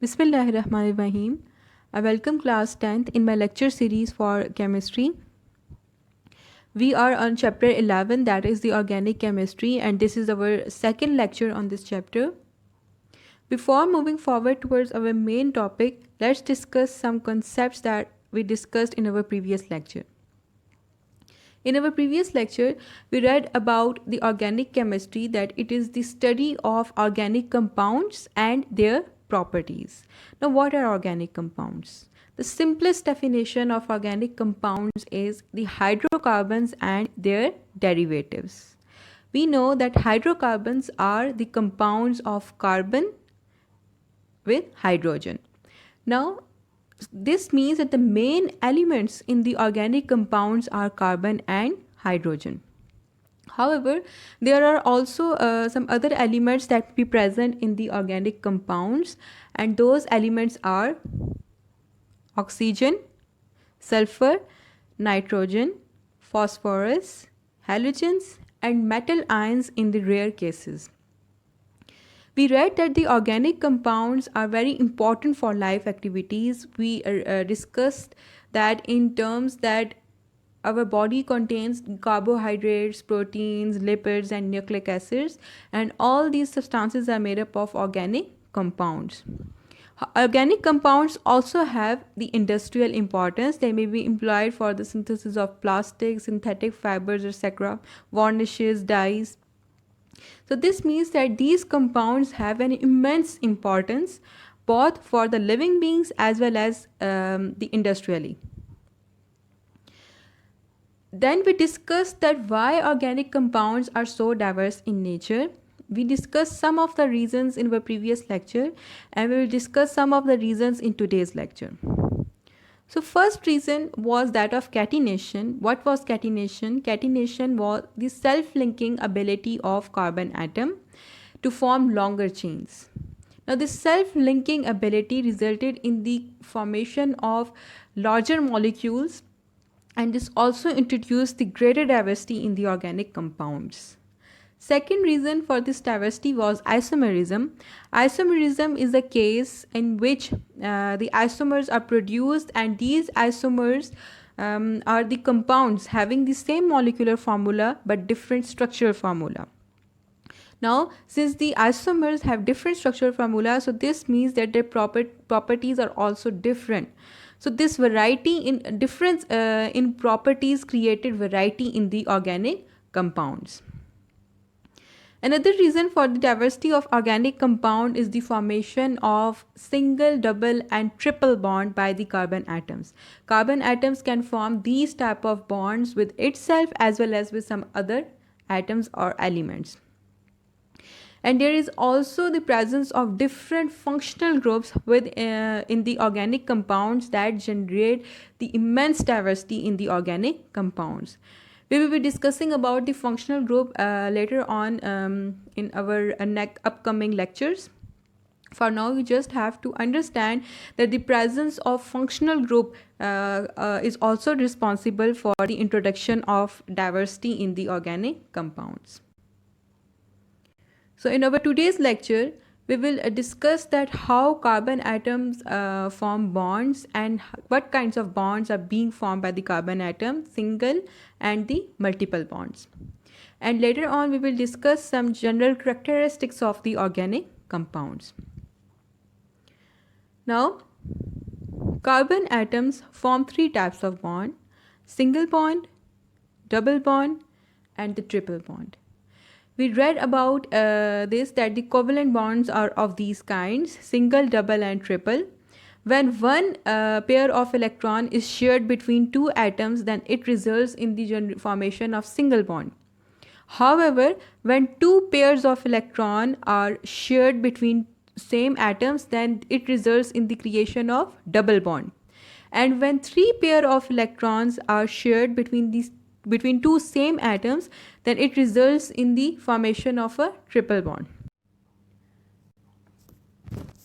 Bismillahirrahmanirrahim. I welcome class 10th in my lecture series for chemistry. We are on chapter 11, that is the organic chemistry, and this is our second lecture on this chapter. Before moving forward towards our main topic, let's discuss some concepts that we discussed in our previous lecture. In our previous lecture, we read about the organic chemistry, that it is the study of organic compounds and their properties. Now, what are organic compounds? The simplest definition of organic compounds is the hydrocarbons and their derivatives. We know that hydrocarbons are the compounds of carbon with hydrogen. Now, this means that the main elements in the organic compounds are carbon and hydrogen. However, there are also some other elements that be present in the organic compounds, and those elements are oxygen, sulfur, nitrogen, phosphorus, halogens, and metal ions in the rare cases. We read that the organic compounds are very important for life activities. We discussed that in terms that our body contains carbohydrates, proteins, lipids, and nucleic acids, and all these substances are made up of organic compounds. Organic compounds also have the industrial importance. They may be employed for the synthesis of plastics, synthetic fibers, etc., varnishes, dyes. So this means that these compounds have an immense importance both for the living beings as well as the industrially. Then we discussed that why organic compounds are so diverse in nature. We discussed some of the reasons in our previous lecture, and we will discuss some of the reasons in today's lecture. So first reason was that of catenation. What was catenation? Catenation was the self-linking ability of carbon atom to form longer chains. Now this self-linking ability resulted in the formation of larger molecules, and this also introduced the greater diversity in the organic compounds. Second reason for this diversity was isomerism. Isomerism is a case in which the isomers are produced, and these isomers are the compounds having the same molecular formula but different structural formula. Now, since the isomers have different structural formula, so this means that their properties are also different. So this variety in difference in properties created variety in the organic compounds. Another reason for the diversity of organic compound is the formation of single, double, and triple bond by the carbon atoms. Carbon atoms can form these type of bonds with itself as well as with some other atoms or elements. And there is also the presence of different functional groups in the organic compounds that generate the immense diversity in the organic compounds. We will be discussing about the functional group later on in our upcoming lectures. For now, you just have to understand that the presence of functional group is also responsible for the introduction of diversity in the organic compounds. So in our today's lecture, we will discuss that how carbon atoms form bonds and what kinds of bonds are being formed by the carbon atom, single and the multiple bonds. And later on, we will discuss some general characteristics of the organic compounds. Now, carbon atoms form three types of bond: single bond, double bond, and the triple bond. We read about this, that the covalent bonds are of these kinds: single, double, and triple. When one pair of electron is shared between two atoms, then it results in the formation of single bond. However, when two pairs of electron are shared between same atoms, then it results in the creation of double bond. And when three pair of electrons are shared between two same atoms, then it results in the formation of a triple bond.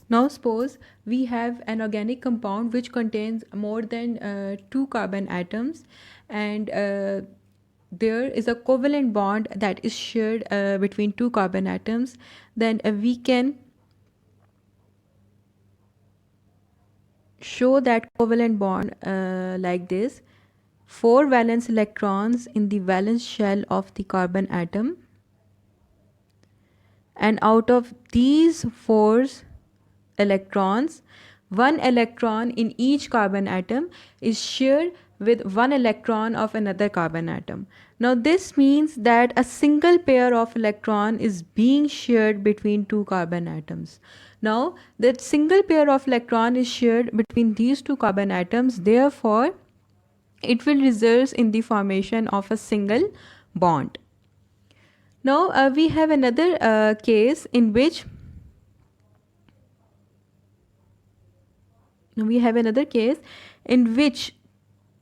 Now suppose we have an organic compound which contains more than two carbon atoms, and there is a covalent bond that is shared between two carbon atoms. Then we can show that covalent bond like this. 4 valence electrons in the valence shell of the carbon atom, and out of these 4 electrons, 1 electron in each carbon atom is shared with 1 electron of another carbon atom. Now this means that a single pair of electron is being shared between 2 carbon atoms. Now that single pair of electron is shared between these 2 carbon atoms, therefore it will result in the formation of a single bond. Now we have another case in which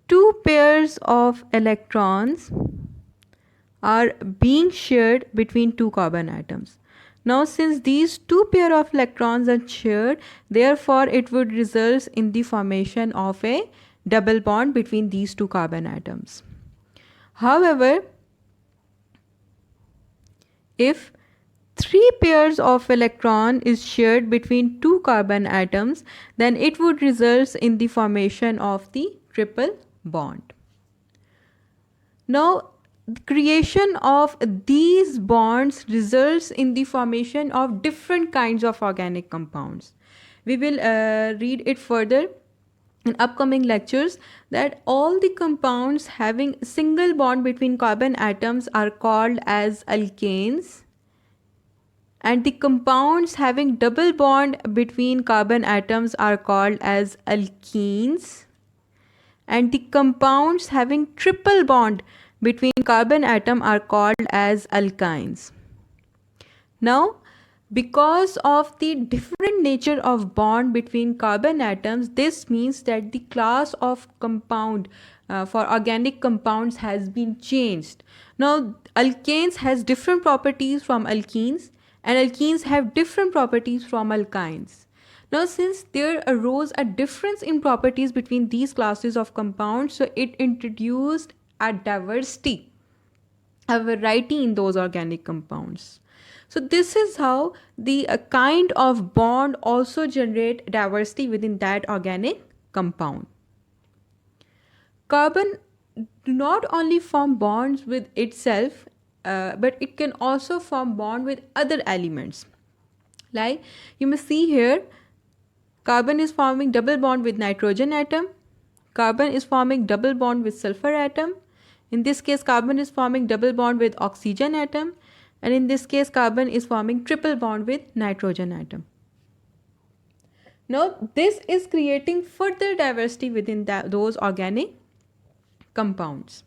two pairs of electrons are being shared between 2 carbon atoms. Now since these 2 pair of electrons are shared, therefore it would result in the formation of a double bond between these 2 carbon atoms. However, if 3 pairs of electron is shared between 2 carbon atoms, then it would result in the formation of the triple bond. Now, the creation of these bonds results in the formation of different kinds of organic compounds. We will read it further in upcoming lectures, that all the compounds having single bond between carbon atoms are called as alkanes, and the compounds having double bond between carbon atoms are called as alkenes, and the compounds having triple bond between carbon atom are called as alkynes. Now, because of the different nature of bond between carbon atoms, this means that the class of compound for organic compounds has been changed. Now, alkanes has different properties from alkenes, and alkenes have different properties from alkynes. Now, since there arose a difference in properties between these classes of compounds, so it introduced a diversity, a variety in those organic compounds. So this is how the kind of bond also generate diversity within that organic compound. Carbon do not only form bonds with itself, but it can also form bond with other elements. Like you may see here, carbon is forming double bond with nitrogen atom, carbon is forming double bond with sulfur atom. In this case, carbon is forming double bond with oxygen atom, and in this case, carbon is forming triple bond with nitrogen atom. Now, this is creating further diversity within those organic compounds.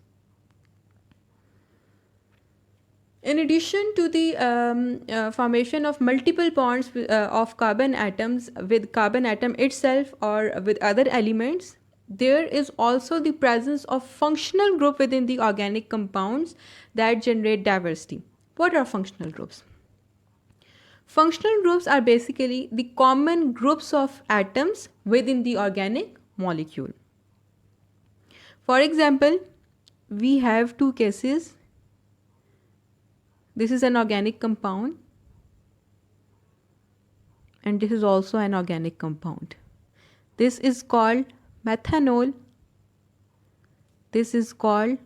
In addition to the formation of multiple bonds of carbon atoms with carbon atom itself or with other elements, there is also the presence of functional group within the organic compounds that generate diversity. What are functional groups? Functional groups are basically the common groups of atoms within the organic molecule. For example, we have 2 cases. This is an organic compound, and this is also an organic compound. This is called methanol. This is called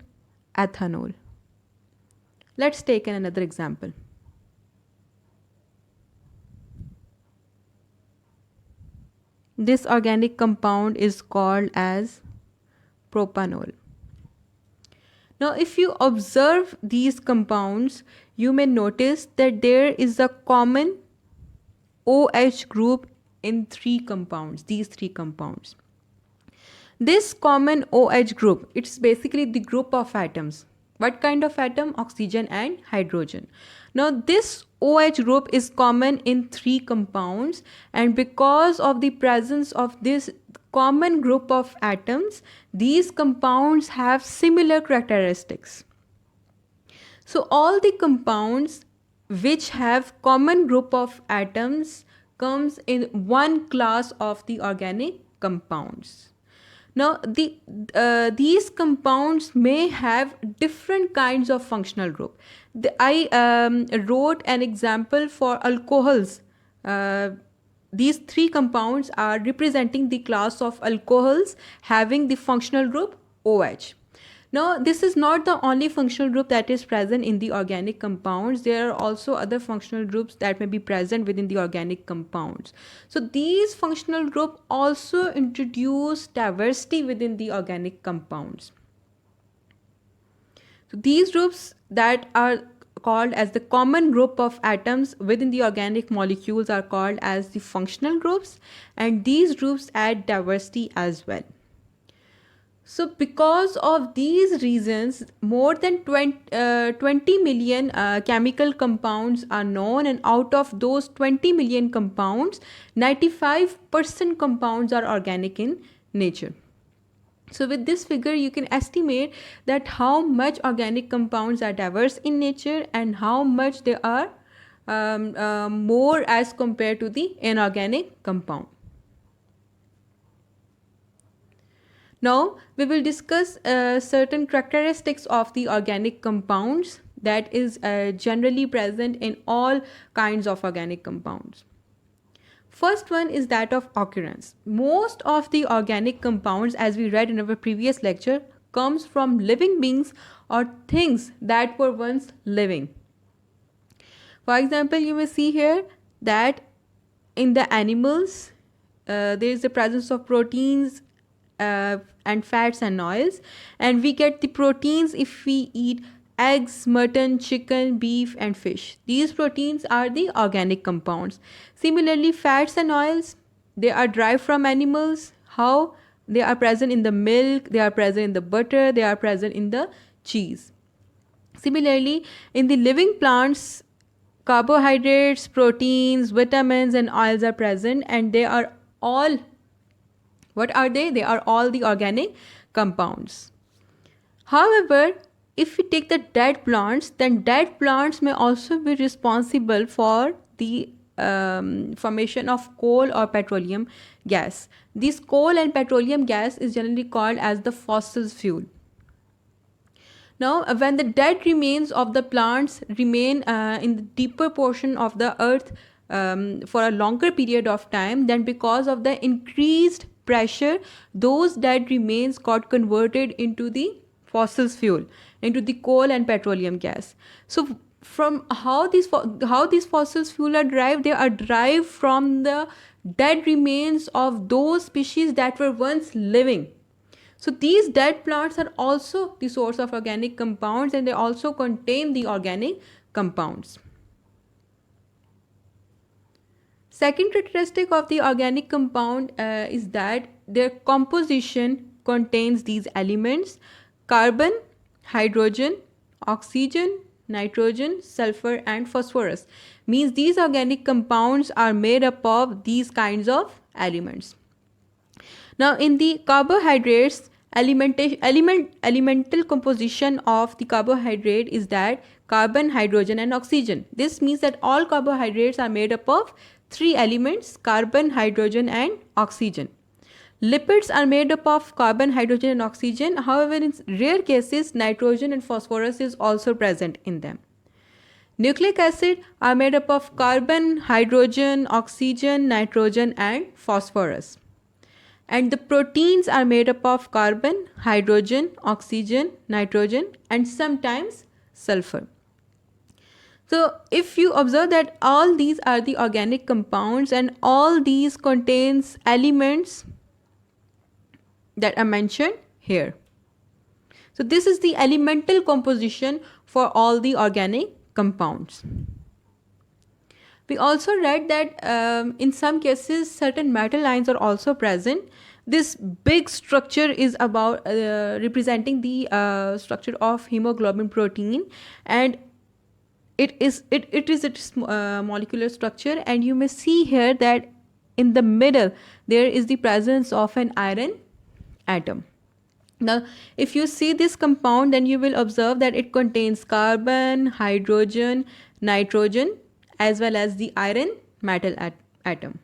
ethanol. Let's take another example. This organic compound is called as propanol. Now, if you observe these compounds, you may notice that there is a common OH group in 3 compounds, these 3 compounds. This common OH group, it's basically the group of atoms. What kind of atom? Oxygen and hydrogen. Now, this OH group is common in 3 compounds, and because of the presence of this common group of atoms, these compounds have similar characteristics. So all the compounds which have common group of atoms comes in one class of the organic compounds. Now these compounds may have different kinds of functional group. I wrote an example for alcohols these three compounds are representing the class of alcohols having the functional group OH. Now, this is not the only functional group that is present in the organic compounds. There are also other functional groups that may be present within the organic compounds. So these functional groups also introduce diversity within the organic compounds. So these groups that are called as the common group of atoms within the organic molecules are called as the functional groups, and these groups add diversity as well. So because of these reasons, more than 20 million chemical compounds are known, and out of those 20 million compounds, 95% compounds are organic in nature. So with this figure, you can estimate that how much organic compounds are diverse in nature and how much they are more as compared to the inorganic compound. Now, we will discuss certain characteristics of the organic compounds that is generally present in all kinds of organic compounds. First one is that of occurrence. Most of the organic compounds, as we read in our previous lecture, comes from living beings or things that were once living. For example, you may see here that in the animals, there is the presence of proteins and fats and oils, and we get the proteins if we eat eggs, mutton, chicken, beef and fish. These proteins are the organic compounds. Similarly, fats and oils, they are derived from animals. How? They are present in the milk, they are present in the butter, they are present in the cheese. Similarly, in the living plants, carbohydrates, proteins, vitamins and oils are present, and they are all, what are they? They are all the organic compounds. However, if we take the dead plants, then dead plants may also be responsible for the formation of coal or petroleum gas. This coal and petroleum gas is generally called as the fossil fuel. Now, when the dead remains of the plants remain in the deeper portion of the earth for a longer period of time, then because of the increased pressure, those dead remains got converted into the fossil fuel, into the coal and petroleum gas. So from how these fossil fuel are derived, they are derived from the dead remains of those species that were once living. So these dead plants are also the source of organic compounds, and they also contain the organic compounds. Second characteristic of the organic compound is that their composition contains these elements: carbon, hydrogen, oxygen, nitrogen, sulfur and phosphorus. Means these organic compounds are made up of these kinds of elements. Now in the carbohydrates, elemental composition of the carbohydrate is that carbon, hydrogen and oxygen. This means that all carbohydrates are made up of three elements: carbon, hydrogen and oxygen. Lipids are made up of carbon, hydrogen and oxygen. However, in rare cases, nitrogen and phosphorus is also present in them. Nucleic acid are made up of carbon, hydrogen, oxygen, nitrogen and phosphorus. And the proteins are made up of carbon, hydrogen, oxygen, nitrogen and sometimes sulfur. So if you observe that all these are the organic compounds and all these contains elements that are mentioned here. So this is the elemental composition for all the organic compounds. We also read that in some cases certain metal ions are also present. This big structure is about representing the structure of hemoglobin protein, and it is its molecular structure, and you may see here that in the middle there is the presence of an iron atom. Now if you see this compound, then you will observe that it contains carbon, hydrogen, nitrogen as well as the iron metal atom.